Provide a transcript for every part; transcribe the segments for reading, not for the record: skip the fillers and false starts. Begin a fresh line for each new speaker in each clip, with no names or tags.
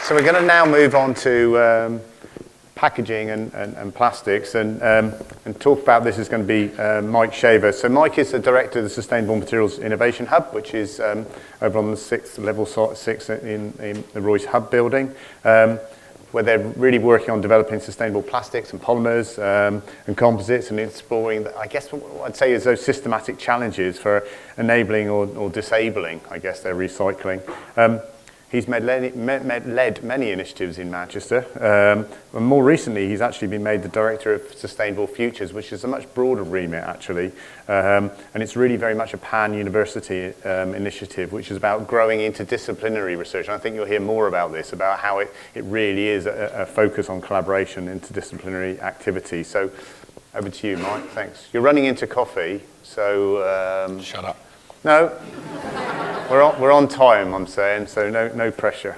So we're going to now move on to packaging and plastics, and talk about this is going to be Mike Shaver. So Mike is the director of the Sustainable Materials Innovation Hub, which is over on the level 6 in the Royce Hub building, where they're really working on developing sustainable plastics and polymers and composites, and exploring, I guess what I'd say is those systematic challenges for enabling or disabling, I guess, their recycling. He's led many initiatives in Manchester, and more recently he's actually been made the Director of Sustainable Futures, which is a much broader remit actually, and it's really very much a pan-university initiative, which is about growing interdisciplinary research. And I think you'll hear more about this, about how it really is a focus on collaboration, interdisciplinary activity. So over to you, Mike, thanks. You're running into coffee, so...
Shut up.
No. We're on time, I'm saying, so no pressure.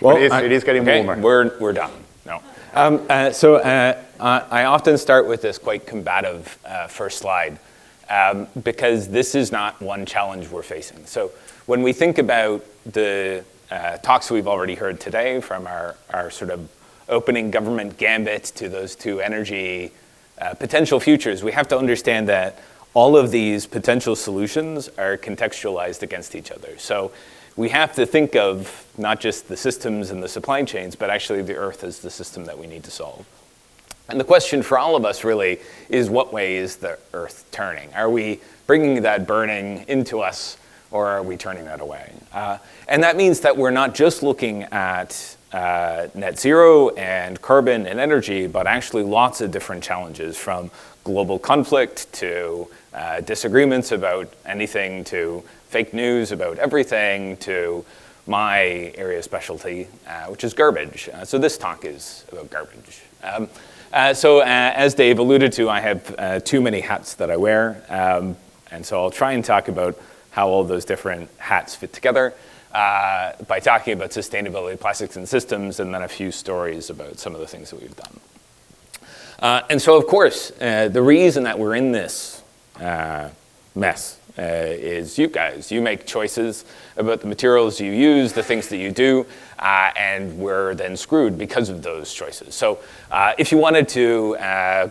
Well, it is getting warmer.
We're done. No. I often start with this quite combative first slide, because this is not one challenge we're facing. So when we think about the talks we've already heard today, from our sort of opening government gambit to those two energy potential futures, we have to understand that all of these potential solutions are contextualized against each other. So we have to think of not just the systems and the supply chains, but actually the Earth as the system that we need to solve. And the question for all of us really is, what way is the Earth turning? Are we bringing that burning into us, or are we turning that away? And that means that we're not just looking at net zero and carbon and energy, but actually lots of different challenges, from global conflict to disagreements about anything, to fake news about everything, to my area of specialty, which is garbage. So this talk is about garbage. As Dave alluded to, I have too many hats that I wear, and so I'll try and talk about how all those different hats fit together by talking about sustainability, plastics and systems, and then a few stories about some of the things that we've done. And so, of course, the reason that we're in this mess is you guys. You make choices about the materials you use, the things that you do, and we're then screwed because of those choices. So if you wanted to,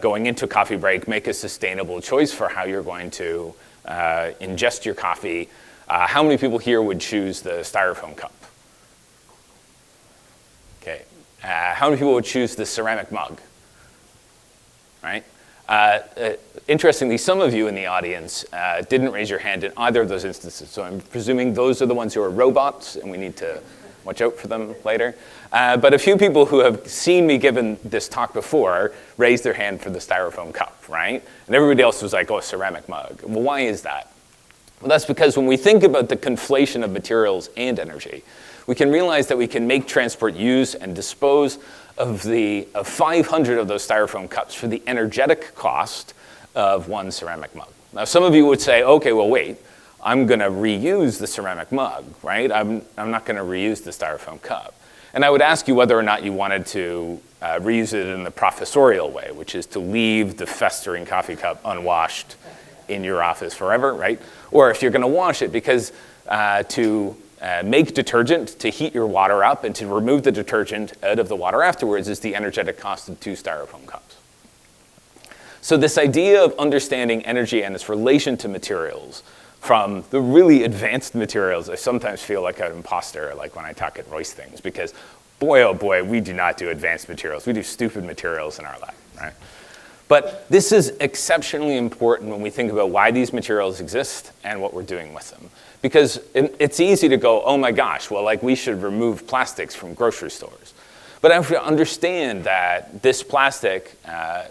going into a coffee break, make a sustainable choice for how you're going to ingest your coffee, how many people here would choose the styrofoam cup? Okay. How many people would choose the ceramic mug? Right? Interestingly, some of you in the audience didn't raise your hand in either of those instances, so I'm presuming those are the ones who are robots, and we need to watch out for them later. But a few people who have seen me given this talk before raised their hand for the styrofoam cup, right? And everybody else was like, oh, ceramic mug. Well, why is that? Well, that's because when we think about the conflation of materials and energy, we can realize that we can make, transport, use, and dispose of 500 of those styrofoam cups for the energetic cost of one ceramic mug. Now, some of you would say, okay, well, wait, I'm going to reuse the ceramic mug, right? I'm not going to reuse the styrofoam cup. And I would ask you whether or not you wanted to reuse it in the professorial way, which is to leave the festering coffee cup unwashed in your office forever, right? Or if you're going to wash it, because to make detergent, to heat your water up, and to remove the detergent out of the water afterwards is the energetic cost of 2 styrofoam cups. So this idea of understanding energy and its relation to materials, from the really advanced materials, I sometimes feel like an imposter, like when I talk at Royce things, because boy, oh boy, we do not do advanced materials. We do stupid materials in our lab, right? But this is exceptionally important when we think about why these materials exist and what we're doing with them. Because it's easy to go, oh my gosh, well, like we should remove plastics from grocery stores. But I have to understand that this plastic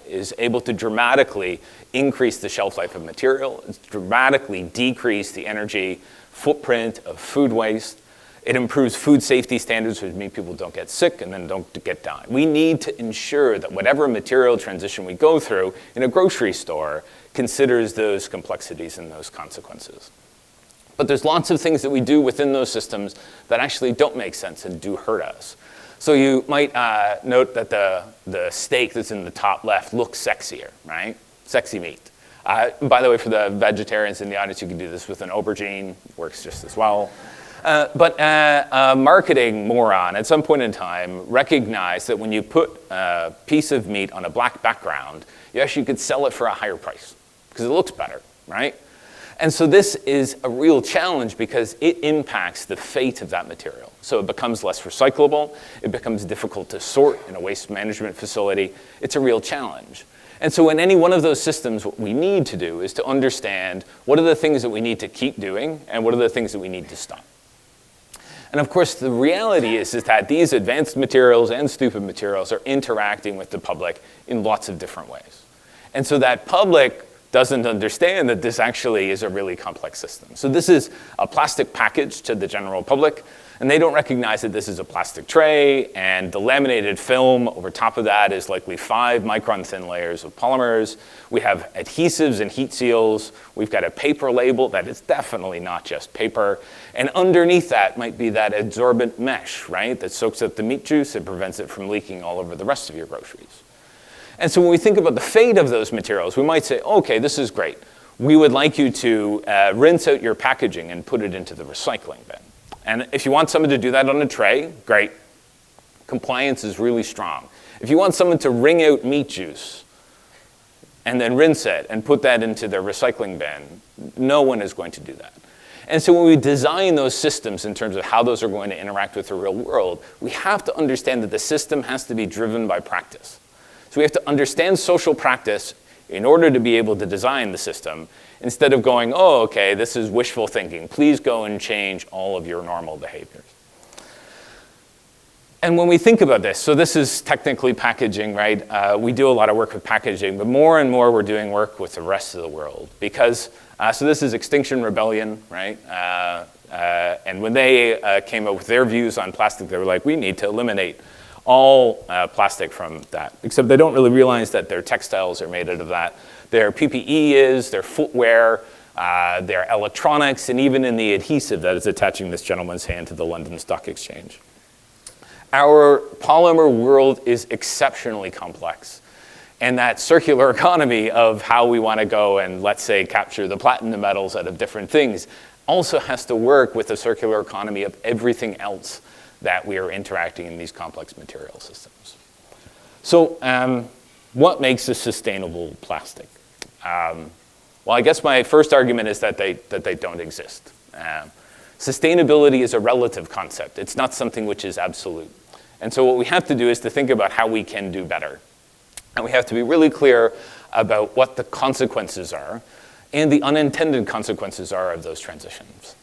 is able to dramatically increase the shelf life of material. It's dramatically decrease the energy footprint of food waste. It improves food safety standards, which means people don't get sick and then don't get dying. We need to ensure that whatever material transition we go through in a grocery store considers those complexities and those consequences. But there's lots of things that we do within those systems that actually don't make sense and do hurt us. So you might note that the steak that's in the top left looks sexier, right? Sexy meat. By the way, for the vegetarians in the audience, you can do this with an aubergine. Works just as well. But a marketing moron at some point in time recognized that when you put a piece of meat on a black background, you actually could sell it for a higher price because it looks better, right? And so this is a real challenge because it impacts the fate of that material. So it becomes less recyclable, it becomes difficult to sort in a waste management facility. It's a real challenge. And so in any one of those systems, what we need to do is to understand what are the things that we need to keep doing and what are the things that we need to stop. And of course, the reality is that these advanced materials and stupid materials are interacting with the public in lots of different ways. And so that public doesn't understand that this actually is a really complex system. So this is a plastic package to the general public, and they don't recognize that this is a plastic tray, and the laminated film over top of that is likely 5 micron thin layers of polymers. We have adhesives and heat seals. We've got a paper label that is definitely not just paper. And underneath that might be that adsorbent mesh, right, that soaks up the meat juice and prevents it from leaking all over the rest of your groceries. And so when we think about the fate of those materials, we might say, okay, this is great. We would like you to rinse out your packaging and put it into the recycling bin. And if you want someone to do that on a tray, great. Compliance is really strong. If you want someone to wring out meat juice and then rinse it and put that into their recycling bin, no one is going to do that. And so when we design those systems in terms of how those are going to interact with the real world, we have to understand that the system has to be driven by practice. So we have to understand social practice in order to be able to design the system, instead of going, oh, okay, this is wishful thinking. Please go and change all of your normal behaviors. And when we think about this, so this is technically packaging, right? We do a lot of work with packaging, but more and more we're doing work with the rest of the world. Because, so this is Extinction Rebellion, right? And when they came up with their views on plastic, they were like, we need to eliminate all plastic from that. Except they don't really realize that their textiles are made out of that. Their PPE is, their footwear, their electronics, and even in the adhesive that is attaching this gentleman's hand to the London Stock Exchange. Our polymer world is exceptionally complex. And that circular economy of how we want to go and, let's say, capture the platinum metals out of different things also has to work with the circular economy of everything else that we are interacting in these complex material systems. So what makes a sustainable plastic? Well, I guess my first argument is that they don't exist. Sustainability is a relative concept. It's not something which is absolute. And so what we have to do is to think about how we can do better. And we have to be really clear about what the consequences are and the unintended consequences are of those transitions.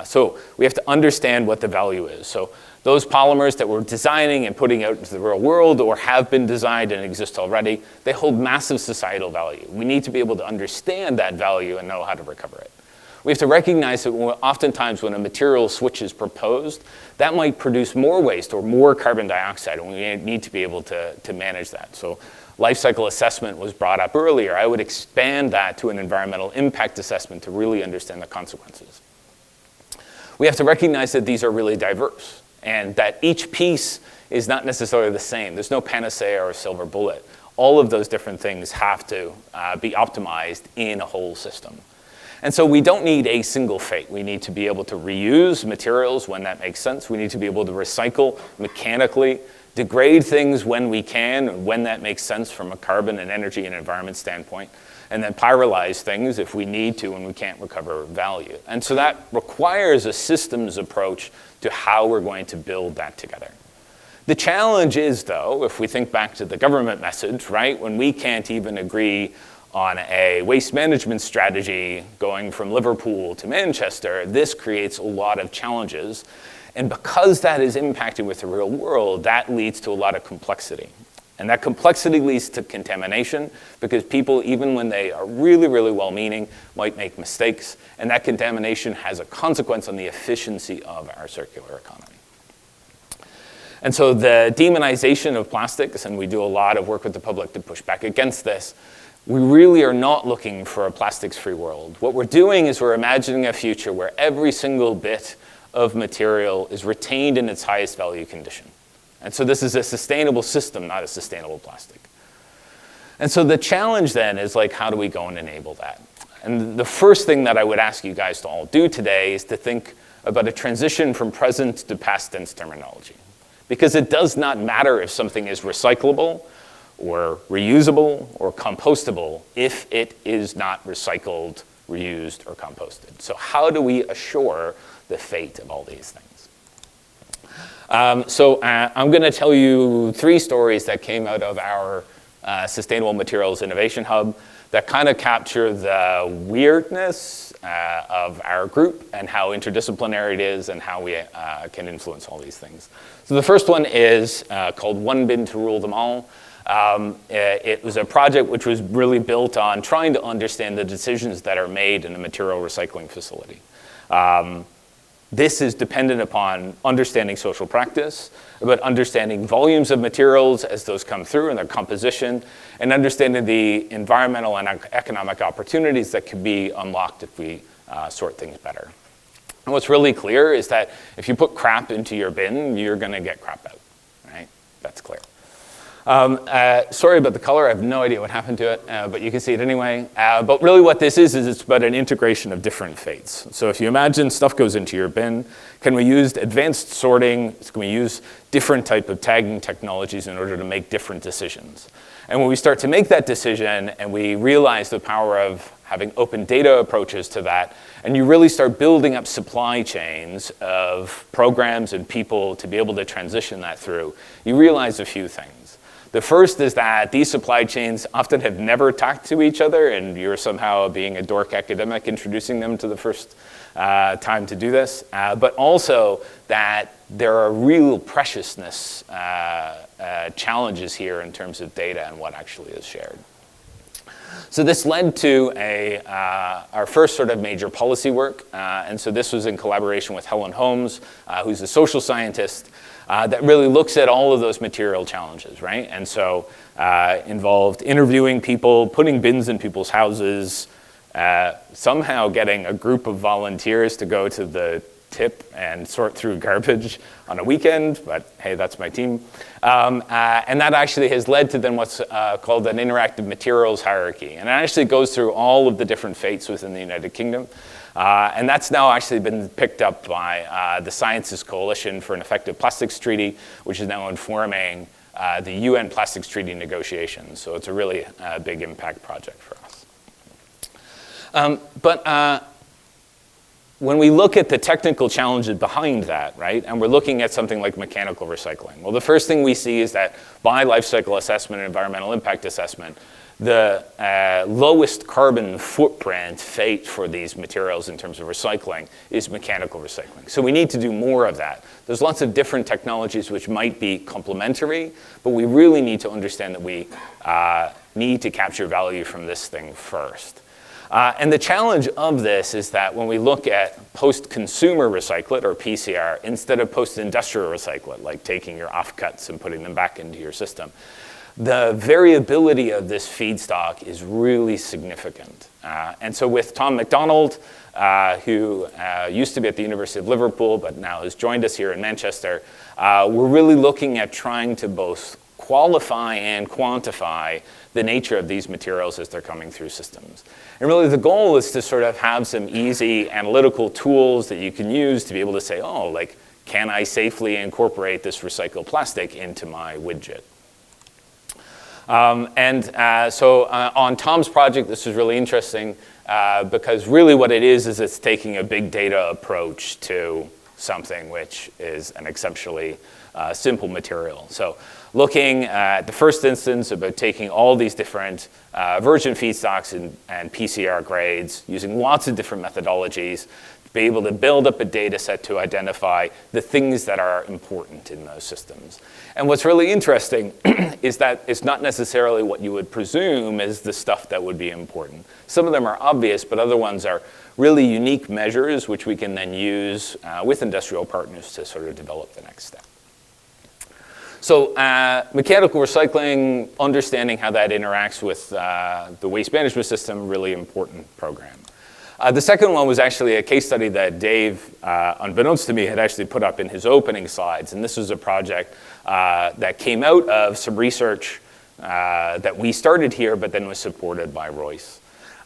So we have to understand what the value is. So those polymers that we're designing and putting out into the real world or have been designed and exist already, they hold massive societal value. We need to be able to understand that value and know how to recover it. We have to recognize that oftentimes when a material switch is proposed, that might produce more waste or more carbon dioxide, and we need to be able to manage that. So life cycle assessment was brought up earlier. I would expand that to an environmental impact assessment to really understand the consequences. We have to recognize that these are really diverse and that each piece is not necessarily the same. There's no panacea or silver bullet. All of those different things have to be optimized in a whole system. And so we don't need a single fate. We need to be able to reuse materials when that makes sense. We need to be able to recycle mechanically, degrade things when we can and when that makes sense from a carbon and energy and environment standpoint, and then pyrolyze things if we need to and we can't recover value. And so that requires a systems approach to how we're going to build that together. The challenge is, though, if we think back to the government message, right, when we can't even agree on a waste management strategy going from Liverpool to Manchester, this creates a lot of challenges. And because that is impacting with the real world, that leads to a lot of complexity. And that complexity leads to contamination because people, even when they are really, really well-meaning, might make mistakes. And that contamination has a consequence on the efficiency of our circular economy. And so the demonization of plastics, and we do a lot of work with the public to push back against this, we really are not looking for a plastics-free world. What we're doing is we're imagining a future where every single bit of material is retained in its highest value condition. And so this is a sustainable system, not a sustainable plastic. And so the challenge then is like, how do we go and enable that? And the first thing that I would ask you guys to all do today is to think about a transition from present to past tense terminology. Because it does not matter if something is recyclable or reusable or compostable if it is not recycled, reused, or composted. So how do we assure the fate of all these things? I'm going to tell you 3 stories that came out of our Sustainable Materials Innovation Hub that kind of capture the weirdness of our group and how interdisciplinary it is and how we can influence all these things. So the first one is called One Bin to Rule Them All. It was a project which was really built on trying to understand the decisions that are made in a material recycling facility. This is dependent upon understanding social practice, about understanding volumes of materials as those come through and their composition, and understanding the environmental and economic opportunities that can be unlocked if we sort things better. And what's really clear is that if you put crap into your bin, you're going to get crap out, right? That's clear. Sorry about the color. I have no idea what happened to it, but you can see it anyway. But really what this is it's about an integration of different fates. So if you imagine stuff goes into your bin, can we use advanced sorting? Can we use different type of tagging technologies in order to make different decisions? And when we start to make that decision and we realize the power of having open data approaches to that, and you really start building up supply chains of programs and people to be able to transition that through, you realize a few things. The first is that these supply chains often have never talked to each other, and you're somehow being a dork academic introducing them to the first time to do this, but also that there are real preciousness challenges here in terms of data and what actually is shared. So this led to our first sort of major policy work, and so this was in collaboration with Helen Holmes, who's a social scientist, that really looks at all of those material challenges, right? And so involved interviewing people, putting bins in people's houses, somehow getting a group of volunteers to go to the tip and sort through garbage on a weekend, but hey, that's my team. And that actually has led to then what's called an interactive materials hierarchy. And it actually goes through all of the different fates within the United Kingdom. And that's now actually been picked up by the Sciences Coalition for an Effective Plastics Treaty, which is now informing the UN Plastics Treaty negotiations. So it's a really big impact project for us. When we look at the technical challenges behind that, right, and we're looking at something like mechanical recycling, well, the first thing we see is that by life cycle assessment and environmental impact assessment, the lowest carbon footprint fate for these materials in terms of recycling is mechanical recycling. So we need to do more of that. There's lots of different technologies which might be complementary, but we really need to understand that we need to capture value from this thing first. And the challenge of this is that when we look at post-consumer recyclate, or PCR, instead of post-industrial recyclate, like taking your offcuts and putting them back into your system, the variability of this feedstock is really significant. And so with Tom McDonald, who used to be at the University of Liverpool, but now has joined us here in Manchester, we're really looking at trying to both qualify and quantify the nature of these materials as they're coming through systems. And really the goal is to sort of have some easy analytical tools that you can use to be able to say, oh, like, can I safely incorporate this recycled plastic into my widget? So on Tom's project, this was really interesting because really what it is it's taking a big data approach to something which is an exceptionally simple material. So looking at the first instance about taking all these different virgin feedstocks and PCR grades, using lots of different methodologies, to be able to build up a data set to identify the things that are important in those systems. And what's really interesting is that it's not necessarily what you would presume is the stuff that would be important. Some of them are obvious, but other ones are really unique measures which we can then use with industrial partners to sort of develop the next step. So mechanical recycling, understanding how that interacts with the waste management system, really important program. The second one was actually a case study that Dave, unbeknownst to me, had actually put up in his opening slides. And this was a project that came out of some research that we started here, but then was supported by Royce.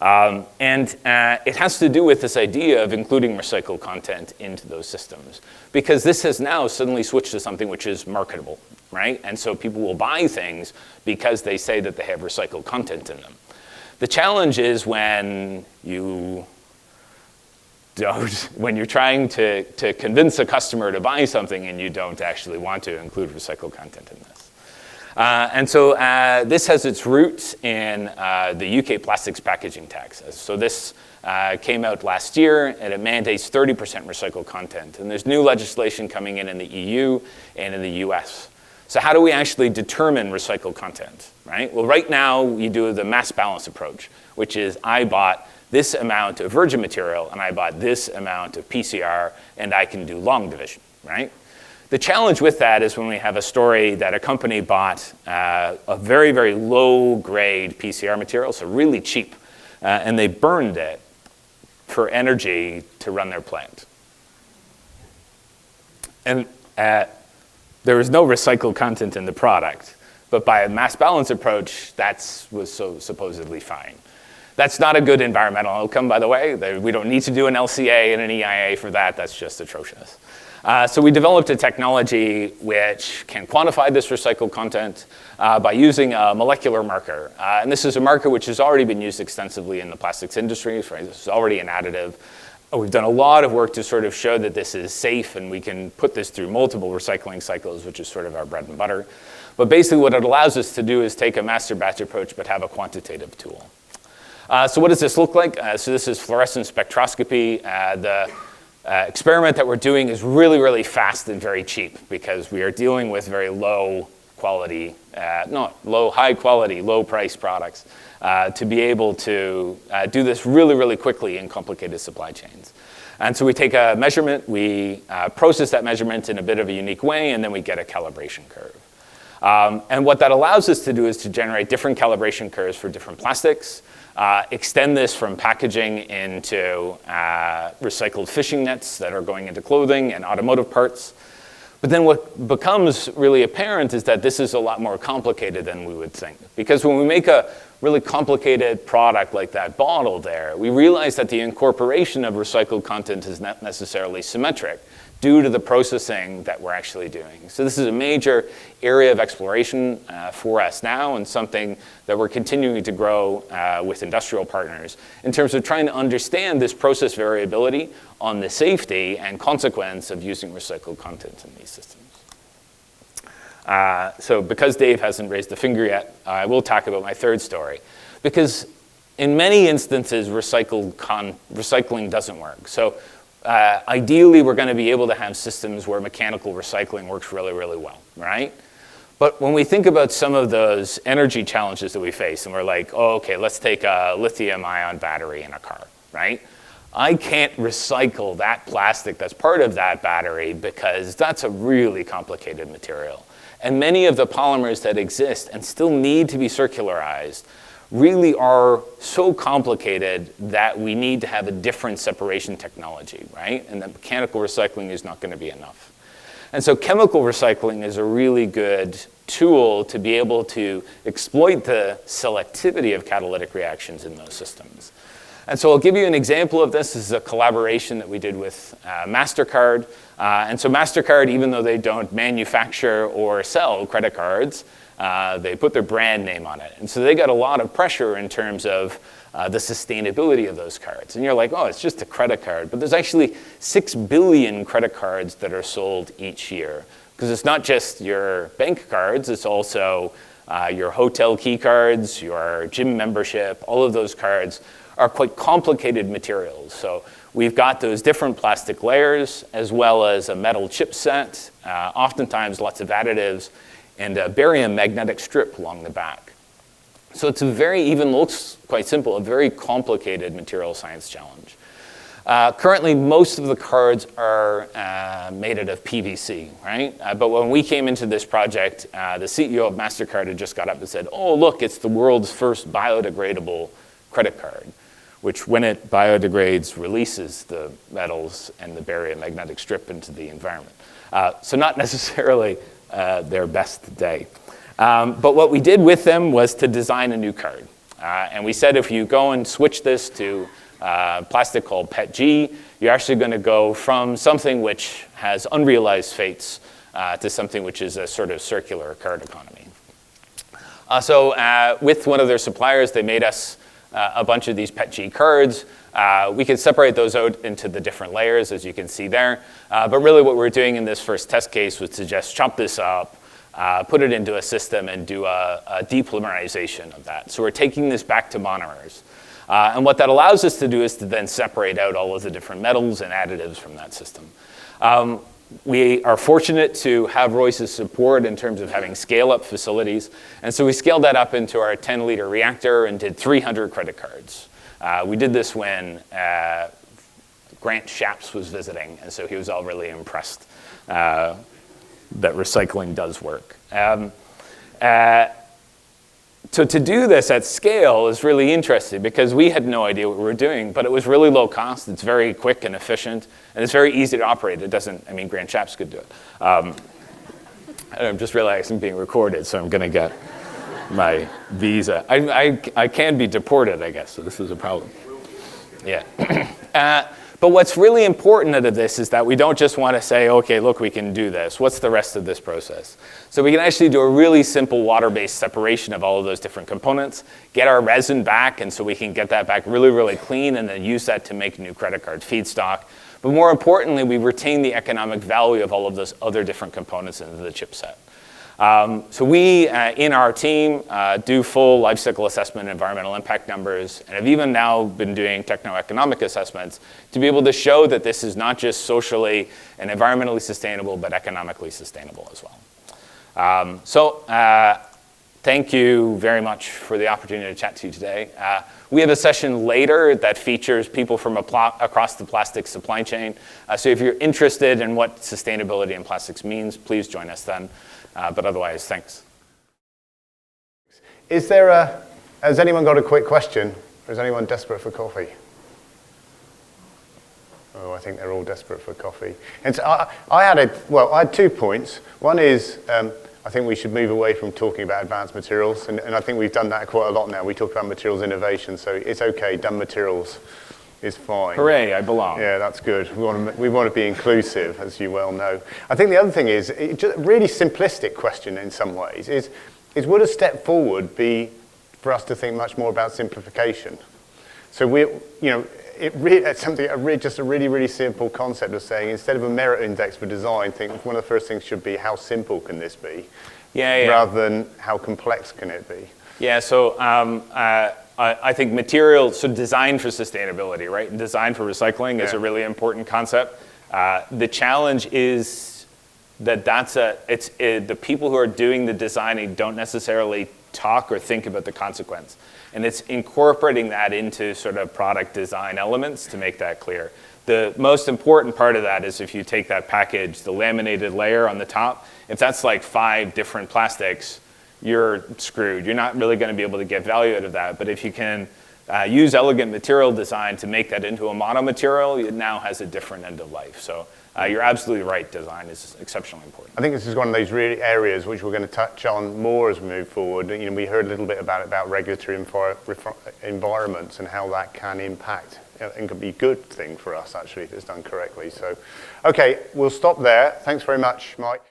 It has to do with this idea of including recycled content into those systems, because this has now suddenly switched to something which is marketable, right? And so people will buy things because they say that they have recycled content in them. The challenge is when you're trying to convince a customer to buy something and you don't actually want to include recycled content in this. This has its roots in the UK plastics packaging tax. So this came out last year, and it mandates 30% recycled content. And there's new legislation coming in the EU and in the US. So how do we actually determine recycled content, right? Well, right now, we do the mass balance approach, which is I bought this amount of virgin material, and I bought this amount of PCR, and I can do long division, right? The challenge with that is when we have a story that a company bought a very, very low-grade PCR material, so really cheap, and they burned it for energy to run their plant. And there was no recycled content in the product, but by a mass balance approach, that was so supposedly fine. That's not a good environmental outcome, by the way. We don't need to do an LCA and an EIA for that. That's just atrocious. So we developed a technology which can quantify this recycled content by using a molecular marker. And this is a marker which has already been used extensively in the plastics industry. Right? This is already an additive. We've done a lot of work to sort of show that this is safe, and we can put this through multiple recycling cycles, which is sort of our bread and butter. But basically what it allows us to do is take a master batch approach but have a quantitative tool. So what does this look like? So this is fluorescent spectroscopy. The experiment that we're doing is really, really fast and very cheap because we are dealing with very low quality, high quality, low price products to be able to do this really, really quickly in complicated supply chains. And so we take a measurement, we process that measurement in a bit of a unique way, and then we get a calibration curve. And what that allows us to do is to generate different calibration curves for different plastics, extend this from packaging into recycled fishing nets that are going into clothing and automotive parts. But then what becomes really apparent is that this is a lot more complicated than we would think. Because when we make a really complicated product like that bottle there, we realize that the incorporation of recycled content is not necessarily symmetric due to the processing that we're actually doing. So this is a major area of exploration for us now, and something that we're continuing to grow with industrial partners in terms of trying to understand this process variability on the safety and consequence of using recycled content in these systems. So because Dave hasn't raised a finger yet, I will talk about my third story. Because in many instances, recycling doesn't work. So ideally, we're going to be able to have systems where mechanical recycling works really, really well, right? But when we think about some of those energy challenges that we face, and we're like, oh, okay, let's take a lithium-ion battery in a car, right? I can't recycle that plastic that's part of that battery because that's a really complicated material. And many of the polymers that exist and still need to be circularized really are so complicated that we need to have a different separation technology, right? And that mechanical recycling is not going to be enough. And so chemical recycling is a really good tool to be able to exploit the selectivity of catalytic reactions in those systems. And so I'll give you an example of this. This is a collaboration that we did with MasterCard. And so MasterCard, even though they don't manufacture or sell credit cards, they put their brand name on it. And so they got a lot of pressure in terms of the sustainability of those cards. And you're like, oh, it's just a credit card. But there's actually 6 billion credit cards that are sold each year. Because it's not just your bank cards, it's also your hotel key cards, your gym membership. All of those cards are quite complicated materials. So we've got those different plastic layers as well as a metal chipset, oftentimes lots of additives, and a barium magnetic strip along the back. So it's even looks quite simple, a very complicated material science challenge. Currently, most of the cards are made out of PVC, right? But when we came into this project, the CEO of MasterCard had just got up and said, oh, look, it's the world's first biodegradable credit card, which when it biodegrades, releases the metals and the barium magnetic strip into the environment. So not necessarily their best day. But what we did with them was to design a new card. And we said if you go and switch this to plastic called PETG, you're actually going to go from something which has unrealized fates to something which is a sort of circular card economy. So with one of their suppliers, they made us a bunch of these PETG cards. We could separate those out into the different layers, as you can see there. But really what we're doing in this first test case was to just chop this up, put it into a system, and do a depolymerization of that. So we're taking this back to monomers. And what that allows us to do is to then separate out all of the different metals and additives from that system. We are fortunate to have Royce's support in terms of having scale-up facilities. And so we scaled that up into our 10-liter reactor and did 300 credit cards. We did this when Grant Shapps was visiting, and so he was all really impressed that recycling does work. So to do this at scale is really interesting because we had no idea what we were doing, but it was really low cost. It's very quick and efficient, and it's very easy to operate. It doesn't, I mean, Grant Shapps could do it. And I'm just realizing I'm being recorded, so I'm going to get my visa. I can be deported, I guess, so this is a problem. Yeah. But what's really important out of this is that we don't just want to say, okay, look, we can do this. What's the rest of this process? So we can actually do a really simple water-based separation of all of those different components, get our resin back, and so we can get that back really, really clean, and then use that to make new credit card feedstock. But more importantly, we retain the economic value of all of those other different components into the chipset. So we, in our team, do full life cycle assessment and environmental impact numbers, and have even now been doing techno-economic assessments to be able to show that this is not just socially and environmentally sustainable, but economically sustainable as well. Thank you very much for the opportunity to chat to you today. We have a session later that features people from across the plastics supply chain. So if you're interested in what sustainability in plastics means, please join us then. But otherwise, thanks.
Has anyone got a quick question? Or is anyone desperate for coffee? Oh, I think they're all desperate for coffee. And so I had 2 points. One is, I think we should move away from talking about advanced materials, and I think we've done that quite a lot now. We talk about materials innovation, so it's okay, done materials is fine.
Hooray, I belong.
Yeah, that's good. We want to be inclusive, as you well know. I think the other thing is, just a really simplistic question in some ways, is would a step forward be for us to think much more about simplification? So it's just a really, really simple concept of saying, instead of a merit index for design, think one of the first things should be how simple can this be, rather than how complex can it be.
Yeah, so I think material, so design for sustainability, right? And design for recycling is a really important concept. The challenge is that the people who are doing the designing don't necessarily talk or think about the consequence. And it's incorporating that into sort of product design elements to make that clear. The most important part of that is if you take that package, the laminated layer on the top, if that's like 5 different plastics, you're screwed. You're not really going to be able to get value out of that. But if you can use elegant material design to make that into a monomaterial, it now has a different end of life. So you're absolutely right. Design is exceptionally important.
I think this is one of those really areas which we're going to touch on more as we move forward. We heard a little bit about regulatory environments and how that can impact and could be a good thing for us, actually, if it's done correctly. So, okay, we'll stop there. Thanks very much, Mike.